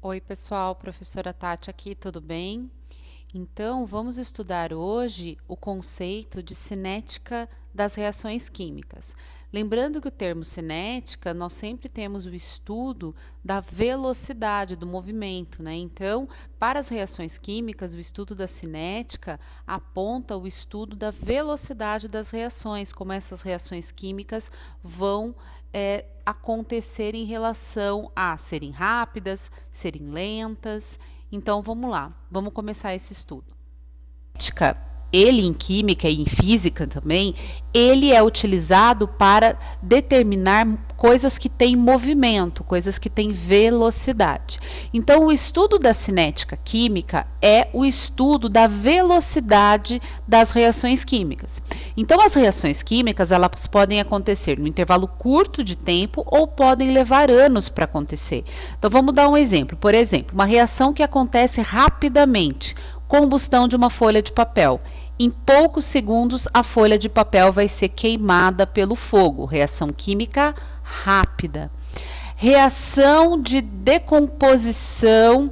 Oi, pessoal, professora Tati aqui, tudo bem? Então, vamos estudar hoje o conceito de cinética das reações químicas. Lembrando que o termo cinética, nós sempre temos o estudo da velocidade do movimento, né? Então, para as reações químicas, o estudo da cinética aponta o estudo da velocidade das reações, como essas reações químicas vão acontecer em relação a serem rápidas, serem lentas. Então, vamos lá, vamos começar esse estudo. Ele em química e em física também, ele é utilizado para determinar coisas que têm movimento, coisas que têm velocidade. Então, o estudo da cinética química é o estudo da velocidade das reações químicas. Então, as reações químicas, elas podem acontecer no intervalo curto de tempo ou podem levar anos para acontecer. Então, vamos dar um exemplo. Por exemplo, uma reação que acontece rapidamente, combustão de uma folha de papel. Em poucos segundos, a folha de papel vai ser queimada pelo fogo. Reação química rápida. Reação de decomposição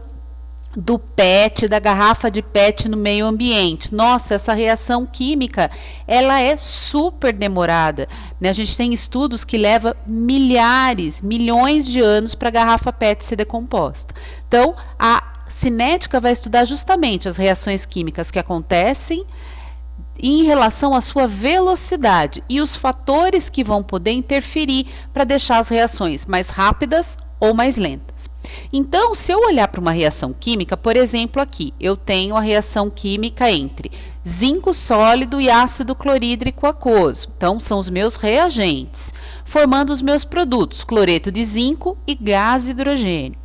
do PET, da garrafa de PET no meio ambiente. Nossa, essa reação química, ela é super demorada, né? A gente tem estudos que levam milhares, milhões de anos para a garrafa PET ser decomposta. Então, a cinética vai estudar justamente as reações químicas que acontecem em relação à sua velocidade e os fatores que vão poder interferir para deixar as reações mais rápidas ou mais lentas. Então, se eu olhar para uma reação química, por exemplo, aqui, eu tenho a reação química entre zinco sólido e ácido clorídrico aquoso. Então, são os meus reagentes, formando os meus produtos, cloreto de zinco e gás hidrogênio.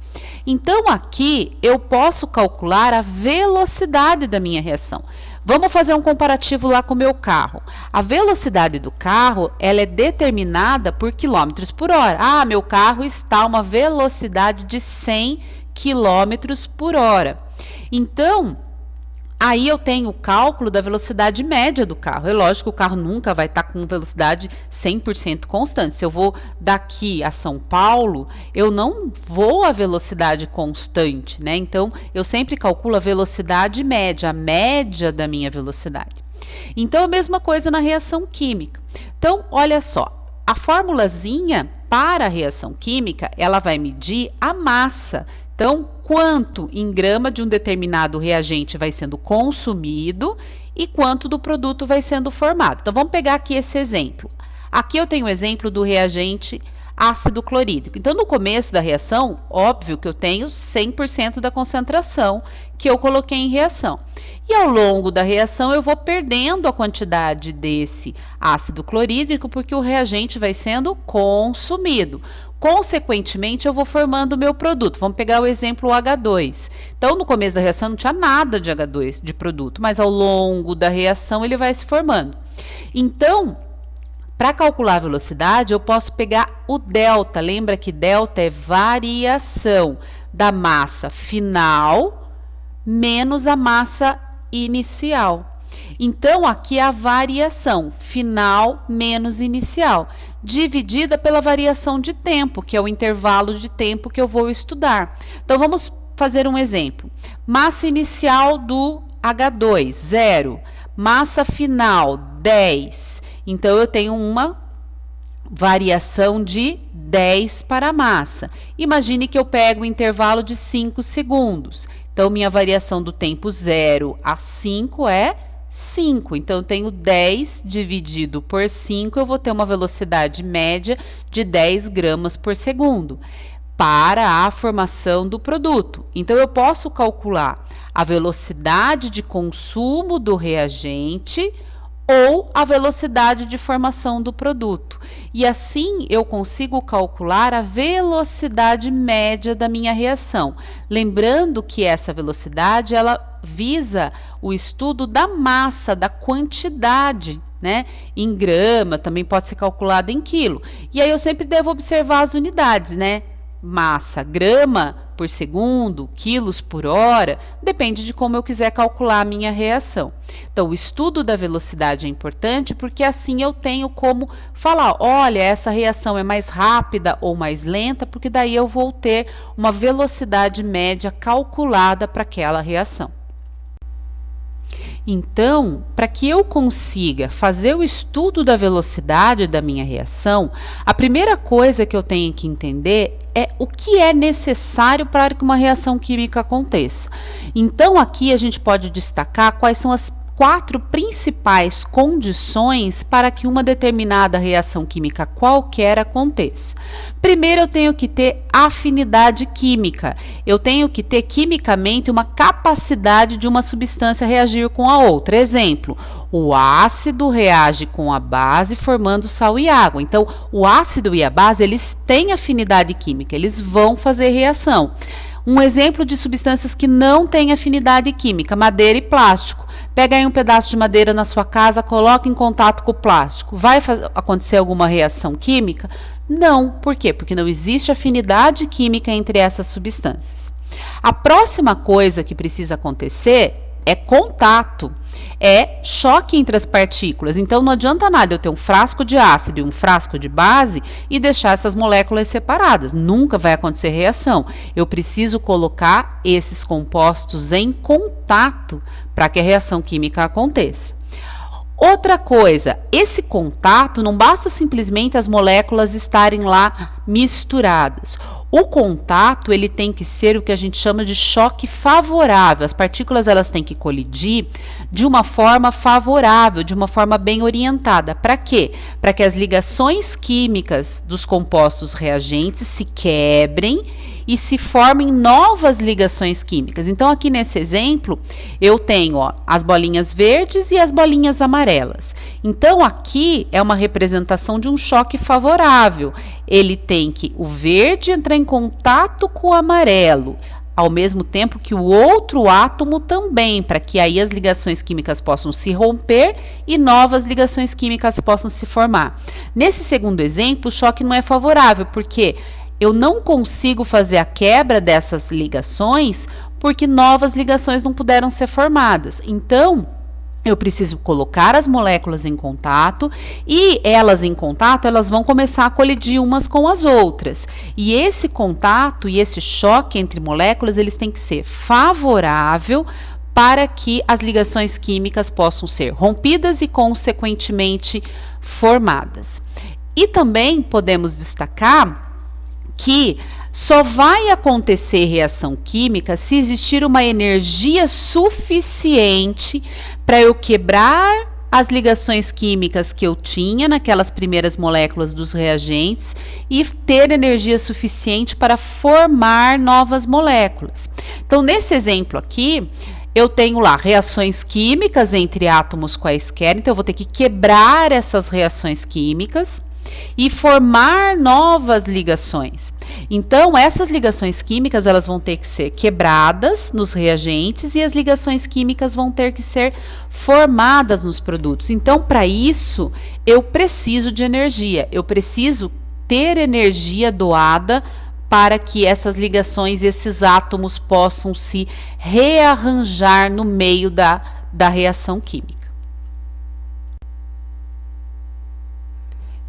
Então, aqui eu posso calcular a velocidade da minha reação. Vamos fazer um comparativo lá com o meu carro. A velocidade do carro, ela é determinada por quilômetros por hora. Ah, meu carro está a uma velocidade de 100 quilômetros por hora. Então, aí eu tenho o cálculo da velocidade média do carro. É lógico que o carro nunca vai estar com velocidade 100% constante. Se eu vou daqui a São Paulo, eu não vou a velocidade constante, né? Então, eu sempre calculo a velocidade média, a média da minha velocidade. Então, a mesma coisa na reação química. Então, olha só, a formulazinha para a reação química, ela vai medir a massa. Então, quanto em grama de um determinado reagente vai sendo consumido e quanto do produto vai sendo formado. Então, vamos pegar aqui esse exemplo. Aqui eu tenho o exemplo do reagente ácido clorídrico. Então, no começo da reação, óbvio que eu tenho 100% da concentração que eu coloquei em reação. E ao longo da reação, eu vou perdendo a quantidade desse ácido clorídrico porque o reagente vai sendo consumido. Consequentemente, eu vou formando o meu produto. Vamos pegar o exemplo H2. Então, no começo da reação não tinha nada de H2 de produto, mas ao longo da reação ele vai se formando. Então, para calcular a velocidade, eu posso pegar o delta. Lembra que delta é variação da massa final menos a massa inicial. Então, aqui é a variação final menos inicial, dividida pela variação de tempo, que é o intervalo de tempo que eu vou estudar. Então, vamos fazer um exemplo. Massa inicial do H2, 0. Massa final, 10. Então, eu tenho uma variação de 10 para a massa. Imagine que eu pego o intervalo de 5 segundos. Então, minha variação do tempo 0 a 5 é 5. Então, eu tenho 10 dividido por 5, eu vou ter uma velocidade média de 10 gramas por segundo para a formação do produto. Então, eu posso calcular a velocidade de consumo do reagente ou a velocidade de formação do produto. E assim eu consigo calcular a velocidade média da minha reação. Lembrando que essa velocidade, ela visa o estudo da massa, da quantidade, né? Em grama, também pode ser calculada em quilo. E aí eu sempre devo observar as unidades, né? massa grama por segundo, quilos por hora, depende de como eu quiser calcular a minha reação. Então, o estudo da velocidade é importante porque assim eu tenho como falar, olha, essa reação é mais rápida ou mais lenta, porque daí eu vou ter uma velocidade média calculada para aquela reação. Então, para que eu consiga fazer o estudo da velocidade da minha reação, a primeira coisa que eu tenho que entender é o que é necessário para que uma reação química aconteça. Então, aqui a gente pode destacar quais são as 4 principais condições para que uma determinada reação química qualquer aconteça. Primeiro, eu tenho que ter afinidade química. Eu tenho que ter quimicamente uma capacidade de uma substância reagir com a outra. Exemplo, o ácido reage com a base formando sal e água. Então, o ácido e a base, eles têm afinidade química, eles vão fazer reação. Um exemplo de substâncias que não têm afinidade química, madeira e plástico. Pega aí um pedaço de madeira na sua casa, coloca em contato com o plástico. Vai acontecer alguma reação química? Não. Por quê? Porque não existe afinidade química entre essas substâncias. A próxima coisa que precisa acontecer é contato, é choque entre as partículas. Então, não adianta nada eu ter um frasco de ácido e um frasco de base e deixar essas moléculas separadas. Nunca vai acontecer reação. Eu preciso colocar esses compostos em contato para que a reação química aconteça. Outra coisa, esse contato não basta simplesmente as moléculas estarem lá misturadas. O contato, ele tem que ser o que a gente chama de choque favorável. As partículas, elas têm que colidir de uma forma favorável, de uma forma bem orientada. Para quê? Para que as ligações químicas dos compostos reagentes se quebrem e se formem novas ligações químicas. Então, aqui nesse exemplo, eu tenho as bolinhas verdes e as bolinhas amarelas. Então, aqui é uma representação de um choque favorável. Ele tem que o verde entrar em contato com o amarelo, ao mesmo tempo que o outro átomo também, para que aí as ligações químicas possam se romper e novas ligações químicas possam se formar. Nesse segundo exemplo, o choque não é favorável, porque eu não consigo fazer a quebra dessas ligações porque novas ligações não puderam ser formadas. Então, eu preciso colocar as moléculas em contato e elas em contato, elas vão começar a colidir umas com as outras. E esse contato e esse choque entre moléculas, eles têm que ser favorável para que as ligações químicas possam ser rompidas e, consequentemente, formadas. E também podemos destacar que só vai acontecer reação química se existir uma energia suficiente para eu quebrar as ligações químicas que eu tinha naquelas primeiras moléculas dos reagentes e ter energia suficiente para formar novas moléculas. Então, nesse exemplo aqui, eu tenho lá reações químicas entre átomos quaisquer, então eu vou ter que quebrar essas reações químicas e formar novas ligações. Então, essas ligações químicas, elas vão ter que ser quebradas nos reagentes e as ligações químicas vão ter que ser formadas nos produtos. Então, para isso, eu preciso de energia, eu preciso ter energia doada para que essas ligações, esses átomos possam se rearranjar no meio da reação química.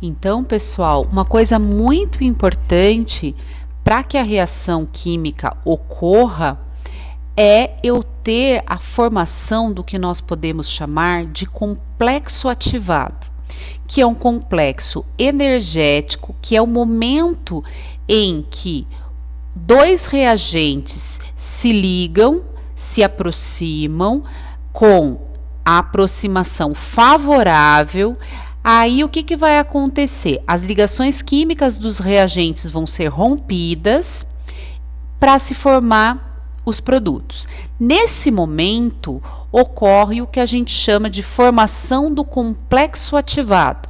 Então, pessoal, uma coisa muito importante para que a reação química ocorra é eu ter a formação do que nós podemos chamar de complexo ativado, que é um complexo energético, que é o momento em que dois reagentes se ligam, se aproximam com a aproximação favorável. Aí, o que vai acontecer? As ligações químicas dos reagentes vão ser rompidas para se formar os produtos. Nesse momento, ocorre o que a gente chama de formação do complexo ativado.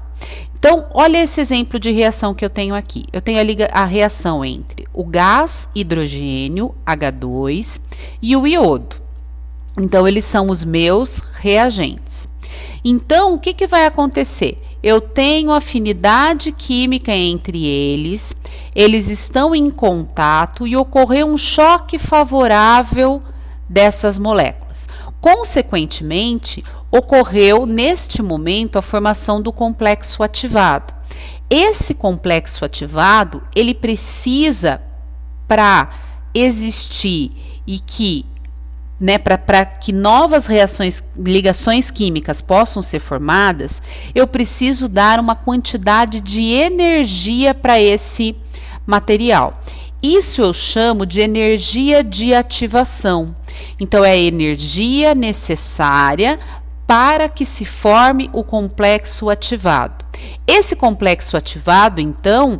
Então, olha esse exemplo de reação que eu tenho aqui. Eu tenho a reação entre o gás hidrogênio, H2, e o iodo. Então, eles são os meus reagentes. Então, o que vai acontecer? Eu tenho afinidade química entre eles, eles estão em contato e ocorreu um choque favorável dessas moléculas. Consequentemente, ocorreu neste momento a formação do complexo ativado. Esse complexo ativado, ele precisa, para existir e que, para que novas ligações químicas possam ser formadas, eu preciso dar uma quantidade de energia para esse material. Isso eu chamo de energia de ativação. Então, é a energia necessária para que se forme o complexo ativado. Esse complexo ativado, então,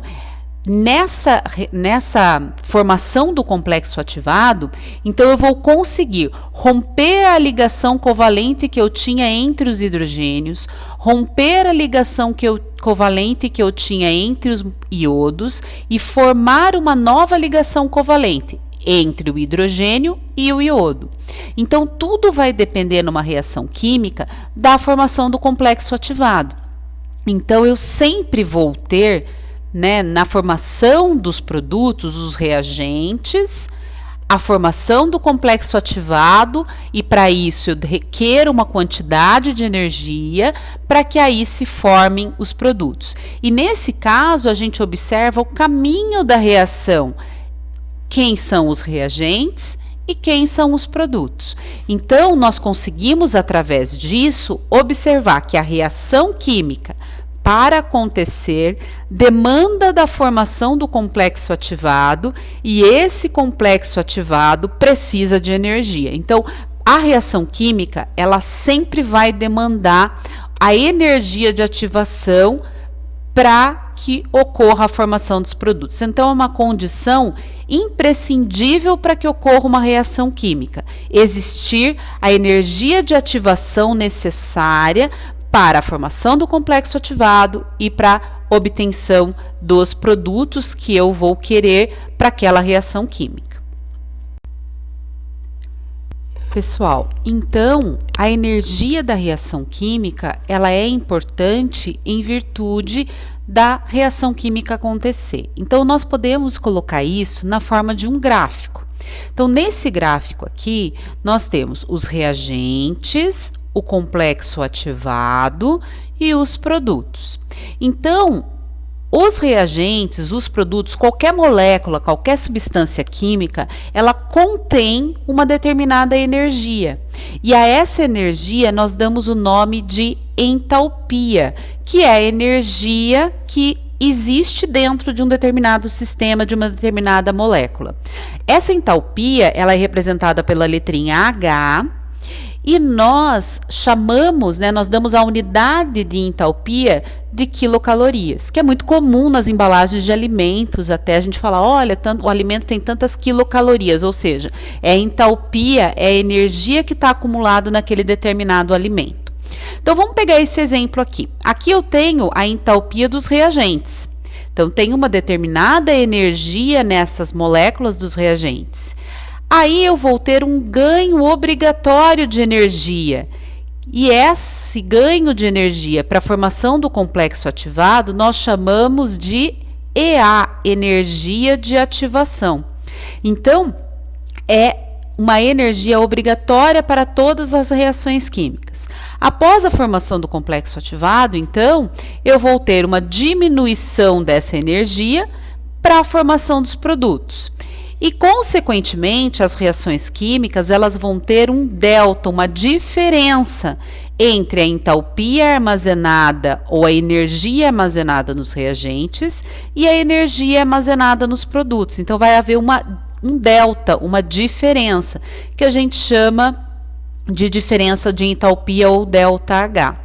nessa formação do complexo ativado, então eu vou conseguir romper a ligação covalente que eu tinha entre os hidrogênios, romper a ligação covalente que eu tinha entre os iodos e formar uma nova ligação covalente entre o hidrogênio e o iodo. Então, tudo vai depender numa reação química da formação do complexo ativado. Então, eu sempre vou ter, na formação dos produtos, os reagentes, a formação do complexo ativado, e para isso eu requer uma quantidade de energia para que aí se formem os produtos. E nesse caso, a gente observa o caminho da reação. Quem são os reagentes e quem são os produtos. Então, nós conseguimos, através disso, observar que a reação química, para acontecer, demanda da formação do complexo ativado, e esse complexo ativado precisa de energia. Então, a reação química, ela sempre vai demandar a energia de ativação para que ocorra a formação dos produtos. Então, é uma condição imprescindível para que ocorra uma reação química. Existir a energia de ativação necessária para a formação do complexo ativado e para a obtenção dos produtos que eu vou querer para aquela reação química. Pessoal, então, a energia da reação química, ela é importante em virtude da reação química acontecer. Então, nós podemos colocar isso na forma de um gráfico. Então, nesse gráfico aqui, nós temos os reagentes, o complexo ativado e os produtos. Então, os reagentes, os produtos, qualquer molécula, qualquer substância química, ela contém uma determinada energia. E a essa energia nós damos o nome de entalpia, que é a energia que existe dentro de um determinado sistema, de uma determinada molécula. Essa entalpia, ela é representada pela letrinha H, e nós chamamos, nós damos a unidade de entalpia de quilocalorias, que é muito comum nas embalagens de alimentos. Até a gente fala, olha, o alimento tem tantas quilocalorias, ou seja, a entalpia é a energia que está acumulada naquele determinado alimento. Então, vamos pegar esse exemplo aqui. Aqui eu tenho a entalpia dos reagentes. Então, tem uma determinada energia nessas moléculas dos reagentes. Aí eu vou ter um ganho obrigatório de energia. E esse ganho de energia para a formação do complexo ativado, nós chamamos de EA, energia de ativação. Então, é uma energia obrigatória para todas as reações químicas. Após a formação do complexo ativado, então, eu vou ter uma diminuição dessa energia para a formação dos produtos. E, consequentemente, as reações químicas, elas vão ter um delta, uma diferença entre a entalpia armazenada ou a energia armazenada nos reagentes e a energia armazenada nos produtos. Então, vai haver um delta, uma diferença, que a gente chama de diferença de entalpia ou delta H.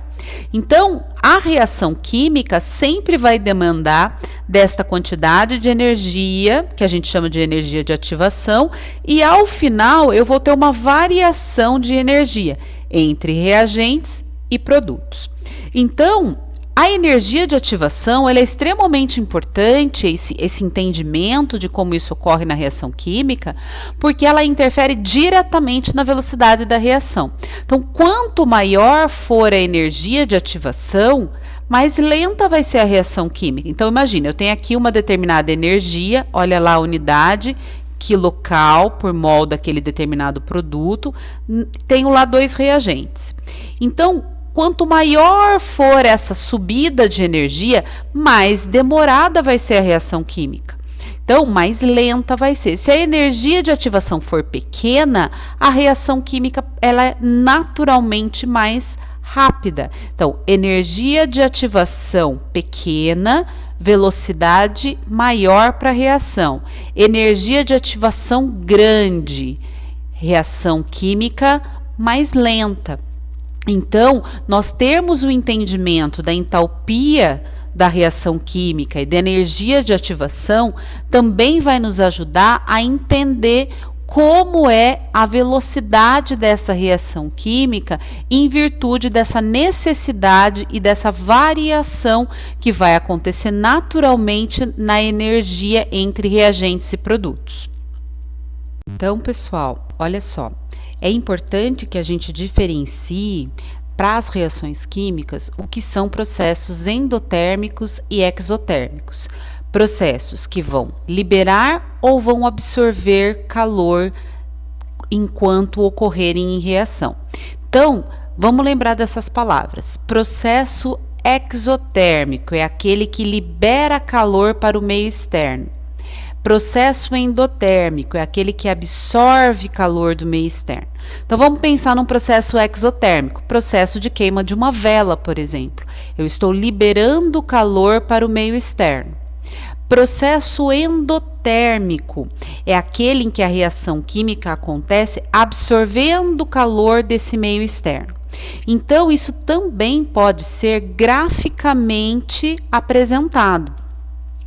Então, a reação química sempre vai demandar desta quantidade de energia, que a gente chama de energia de ativação, e ao final eu vou ter uma variação de energia entre reagentes e produtos. Então, A energia de ativação ela é extremamente importante, esse entendimento de como isso ocorre na reação química, porque ela interfere diretamente na velocidade da reação. Então, quanto maior for a energia de ativação, mais lenta vai ser a reação química. Então, imagina, eu tenho aqui uma determinada energia, olha lá a unidade, quilocal por mol daquele determinado produto, tenho lá 2 reagentes. Então, quanto maior for essa subida de energia, mais demorada vai ser a reação química. Então, mais lenta vai ser. Se a energia de ativação for pequena, a reação química ela é naturalmente mais rápida. Então, energia de ativação pequena, velocidade maior para a reação. Energia de ativação grande, reação química mais lenta. Então, nós termos o entendimento da entalpia da reação química e da energia de ativação também vai nos ajudar a entender como é a velocidade dessa reação química em virtude dessa necessidade e dessa variação que vai acontecer naturalmente na energia entre reagentes e produtos. Então, pessoal, olha só. É importante que a gente diferencie para as reações químicas o que são processos endotérmicos e exotérmicos. Processos que vão liberar ou vão absorver calor enquanto ocorrerem em reação. Então, vamos lembrar dessas palavras. Processo exotérmico é aquele que libera calor para o meio externo. Processo endotérmico é aquele que absorve calor do meio externo. Então, vamos pensar num processo exotérmico, processo de queima de uma vela, por exemplo. Eu estou liberando calor para o meio externo. Processo endotérmico é aquele em que a reação química acontece absorvendo o calor desse meio externo. Então, isso também pode ser graficamente apresentado.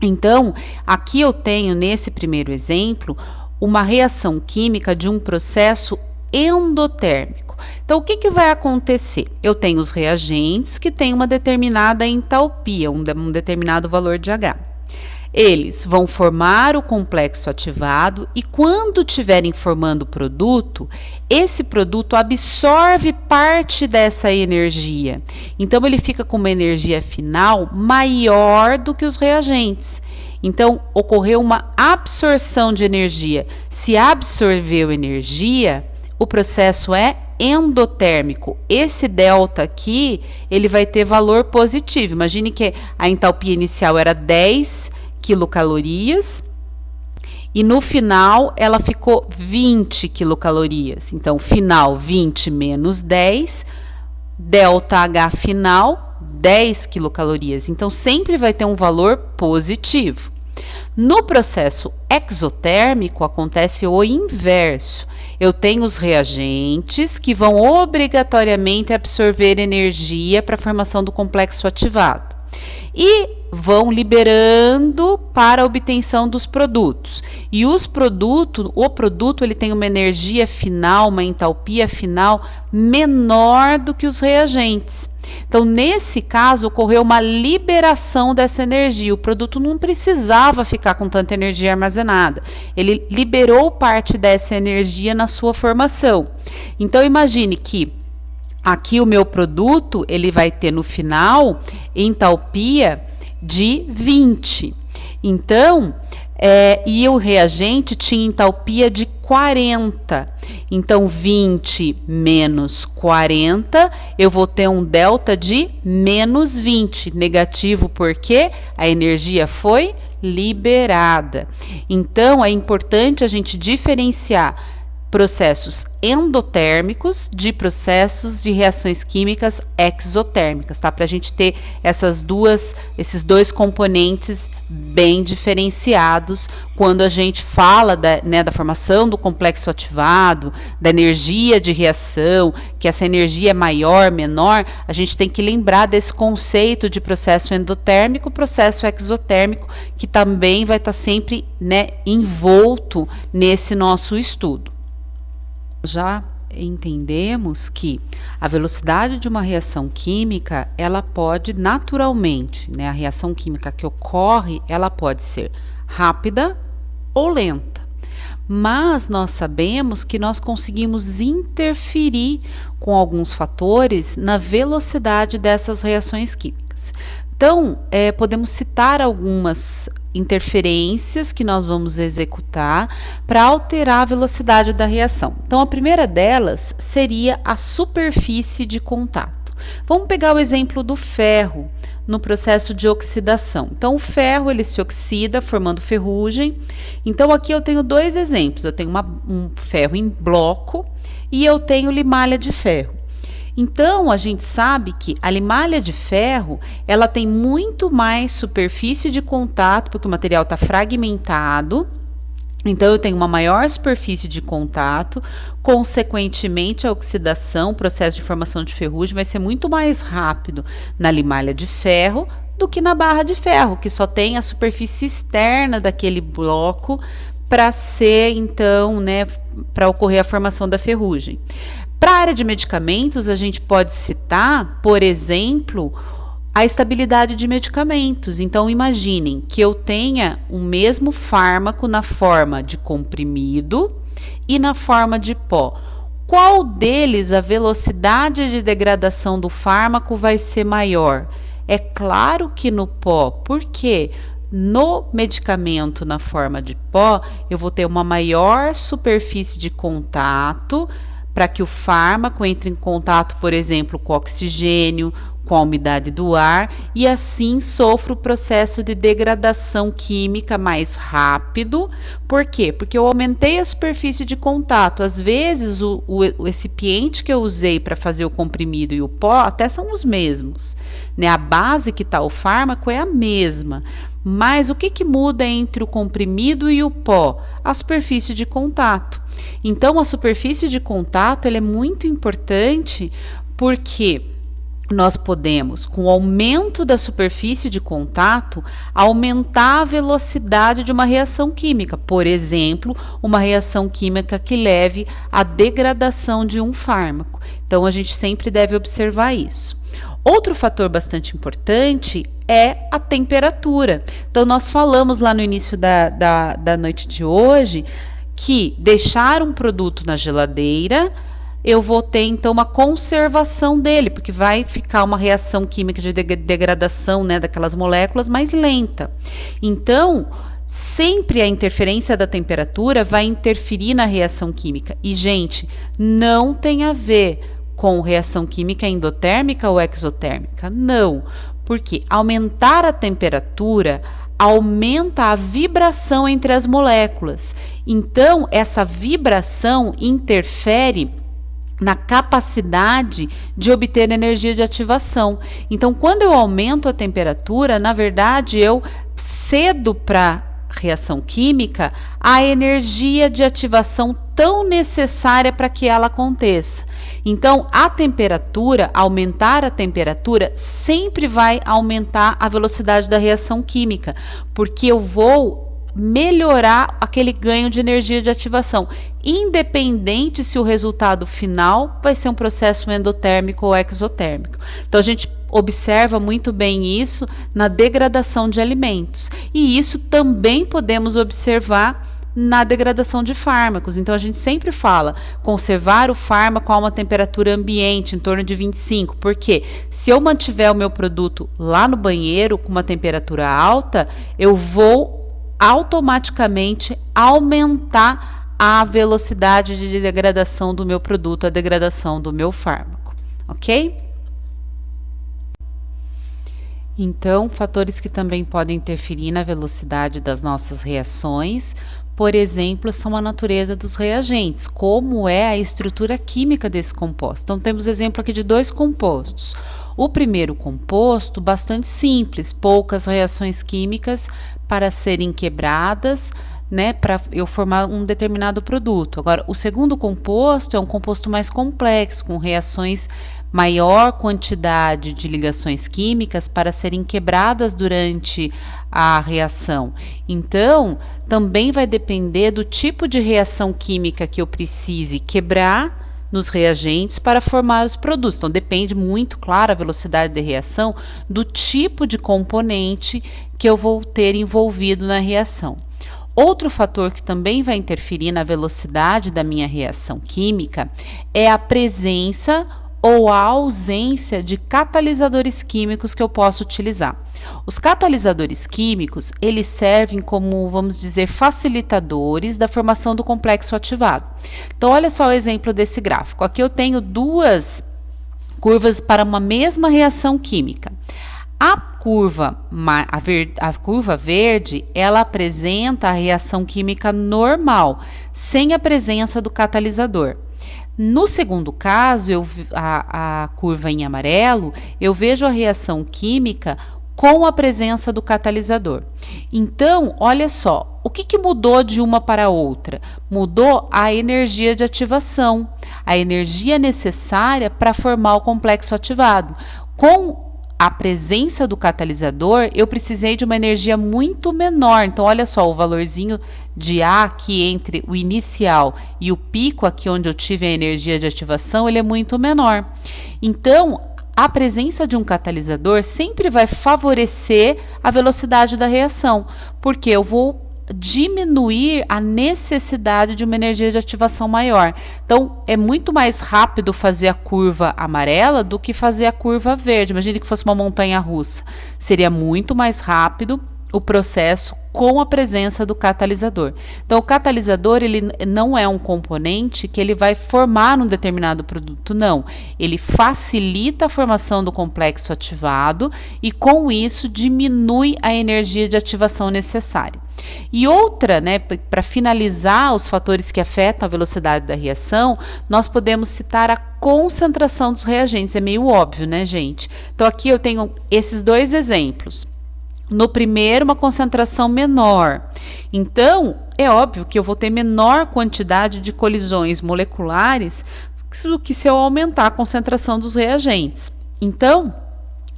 Então, aqui eu tenho, nesse primeiro exemplo, uma reação química de um processo endotérmico. Então, o que vai acontecer? Eu tenho os reagentes que têm uma determinada entalpia, um determinado valor de H. Eles vão formar o complexo ativado e quando estiverem formando o produto, esse produto absorve parte dessa energia. Então, ele fica com uma energia final maior do que os reagentes. Então, ocorreu uma absorção de energia. Se absorveu energia, o processo é endotérmico. Esse delta aqui, ele vai ter valor positivo. Imagine que a entalpia inicial era 10 quilocalorias e no final ela ficou 20 quilocalorias. Então, final 20 menos 10, delta H final 10 quilocalorias. Então, sempre vai ter um valor positivo. No processo exotérmico acontece o inverso. Eu tenho os reagentes que vão obrigatoriamente absorver energia para a formação do complexo ativado e vão liberando para a obtenção dos produtos. E o produto ele tem uma energia final, uma entalpia final menor do que os reagentes. Então, nesse caso, ocorreu uma liberação dessa energia. O produto não precisava ficar com tanta energia armazenada. Ele liberou parte dessa energia na sua formação. Então, imagine que aqui o meu produto, ele vai ter no final entalpia de 20. Então, e o reagente tinha entalpia de 40. Então, 20 menos 40, eu vou ter um delta de menos 20. Negativo porque a energia foi liberada. Então, é importante a gente diferenciar processos endotérmicos de processos de reações químicas exotérmicas, tá? Para a gente ter esses dois componentes bem diferenciados quando a gente fala da formação do complexo ativado, da energia de reação, que essa energia é maior, menor, a gente tem que lembrar desse conceito de processo endotérmico, processo exotérmico, que também vai estar sempre, envolto nesse nosso estudo. Já entendemos que a velocidade de uma reação química, ela pode naturalmente, né, a reação química que ocorre, ela pode ser rápida ou lenta. Mas nós sabemos que nós conseguimos interferir com alguns fatores na velocidade dessas reações químicas. Então, podemos citar algumas interferências que nós vamos executar para alterar a velocidade da reação. Então, a primeira delas seria a superfície de contato. Vamos pegar o exemplo do ferro no processo de oxidação. Então, o ferro ele se oxida formando ferrugem. Então, aqui eu tenho dois exemplos. Eu tenho um ferro em bloco e eu tenho limalha de ferro. Então, a gente sabe que a limalha de ferro, ela tem muito mais superfície de contato, porque o material está fragmentado. Então, eu tenho uma maior superfície de contato, consequentemente, a oxidação, o processo de formação de ferrugem vai ser muito mais rápido na limalha de ferro do que na barra de ferro, que só tem a superfície externa daquele bloco para ser, então, né, para ocorrer a formação da ferrugem. Para a área de medicamentos, a gente pode citar, por exemplo, a estabilidade de medicamentos. Então, imaginem que eu tenha o mesmo fármaco na forma de comprimido e na forma de pó. Qual deles a velocidade de degradação do fármaco vai ser maior? É claro que no pó. Por quê? No medicamento na forma de pó, eu vou ter uma maior superfície de contato para que o fármaco entre em contato, por exemplo, com o oxigênio, com a umidade do ar, e assim sofra o processo de degradação química mais rápido. Por quê? Porque eu aumentei a superfície de contato. Às vezes, o recipiente que eu usei para fazer o comprimido e o pó até são os mesmos, né? A base que está o fármaco é a mesma. Mas o que muda entre o comprimido e o pó? A superfície de contato. Então, a superfície de contato ela é muito importante porque nós podemos, com o aumento da superfície de contato, aumentar a velocidade de uma reação química. Por exemplo, uma reação química que leve à degradação de um fármaco. Então, a gente sempre deve observar isso. Outro fator bastante importante é a temperatura. Então, nós falamos lá no início da noite de hoje que deixar um produto na geladeira, eu vou ter então uma conservação dele, porque vai ficar uma reação química de degradação, né, daquelas moléculas mais lenta. Então, sempre a interferência da temperatura vai interferir na reação química. E, gente, não tem a ver com reação química endotérmica ou exotérmica. Não, porque aumentar a temperatura aumenta a vibração entre as moléculas. Então, essa vibração interfere na capacidade de obter energia de ativação. Então, quando eu aumento a temperatura, na verdade, eu cedo para reação química a energia de ativação tão necessária para que ela aconteça. Então, a temperatura, aumentar a temperatura, sempre vai aumentar a velocidade da reação química, porque eu vou melhorar aquele ganho de energia de ativação, independente se o resultado final vai ser um processo endotérmico ou exotérmico. Então, a gente observa muito bem isso na degradação de alimentos. E isso também podemos observar na degradação de fármacos. Então, a gente sempre fala conservar o fármaco a uma temperatura ambiente, em torno de 25. Porque se eu mantiver o meu produto lá no banheiro com uma temperatura alta, eu vou automaticamente aumentar a velocidade de degradação do meu produto, a degradação do meu fármaco. Ok? Então, fatores que também podem interferir na velocidade das nossas reações, por exemplo, são a natureza dos reagentes, como é a estrutura química desse composto. Então, temos exemplo aqui de dois compostos. O primeiro composto, bastante simples, poucas reações químicas para serem quebradas, né, para eu formar um determinado produto. Agora, o segundo composto é um composto mais complexo, com reações maior quantidade de ligações químicas para serem quebradas durante a reação. Então, também vai depender do tipo de reação química que eu precise quebrar, nos reagentes para formar os produtos. Então, depende muito, claro, a velocidade de reação do tipo de componente que eu vou ter envolvido na reação. Outro fator que também vai interferir na velocidade da minha reação química é a presença ou a ausência de catalisadores químicos que eu posso utilizar. Os catalisadores químicos, eles servem como, vamos dizer, facilitadores da formação do complexo ativado. Então, olha só o exemplo desse gráfico. Aqui eu tenho duas curvas para uma mesma reação química. A curva verde, ela apresenta a reação química normal, sem a presença do catalisador. No segundo caso, a curva em amarelo, eu vejo a reação química com a presença do catalisador. Então, olha só, o que mudou de uma para a outra? Mudou a energia de ativação, a energia necessária para formar o complexo ativado. Com a presença do catalisador, eu precisei de uma energia muito menor. Então, olha só, o valorzinho de A aqui entre o inicial e o pico aqui onde eu tive a energia de ativação, ele é muito menor. Então, a presença de um catalisador sempre vai favorecer a velocidade da reação, porque eu vou diminuir a necessidade de uma energia de ativação maior. Então, é muito mais rápido fazer a curva amarela do que fazer a curva verde. Imagine que fosse uma montanha-russa. Seria muito mais rápido o processo com a presença do catalisador. Então, o catalisador, ele não é um componente que ele vai formar um determinado produto, não. Ele facilita a formação do complexo ativado e, com isso, diminui a energia de ativação necessária. E outra, né, para finalizar os fatores que afetam a velocidade da reação, nós podemos citar a concentração dos reagentes. É meio óbvio, né, gente? Então, aqui eu tenho esses dois exemplos. No primeiro, uma concentração menor. Então, é óbvio que eu vou ter menor quantidade de colisões moleculares do que se eu aumentar a concentração dos reagentes. Então,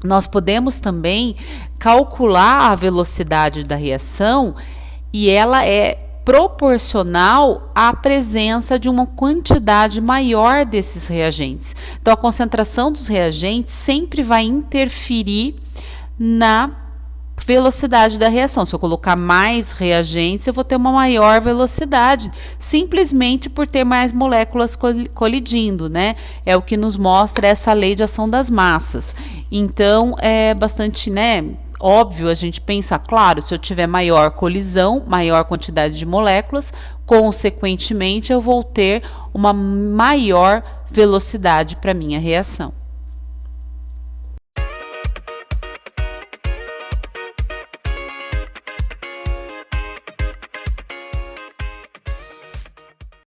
nós podemos também calcular a velocidade da reação e ela é proporcional à presença de uma quantidade maior desses reagentes. Então, a concentração dos reagentes sempre vai interferir na velocidade da reação. Se eu colocar mais reagentes, eu vou ter uma maior velocidade, simplesmente por ter mais moléculas colidindo, né? É o que nos mostra essa lei de ação das massas. Então, é bastante, né, óbvio a gente pensar, claro, se eu tiver maior colisão, maior quantidade de moléculas, consequentemente, eu vou ter uma maior velocidade para minha reação.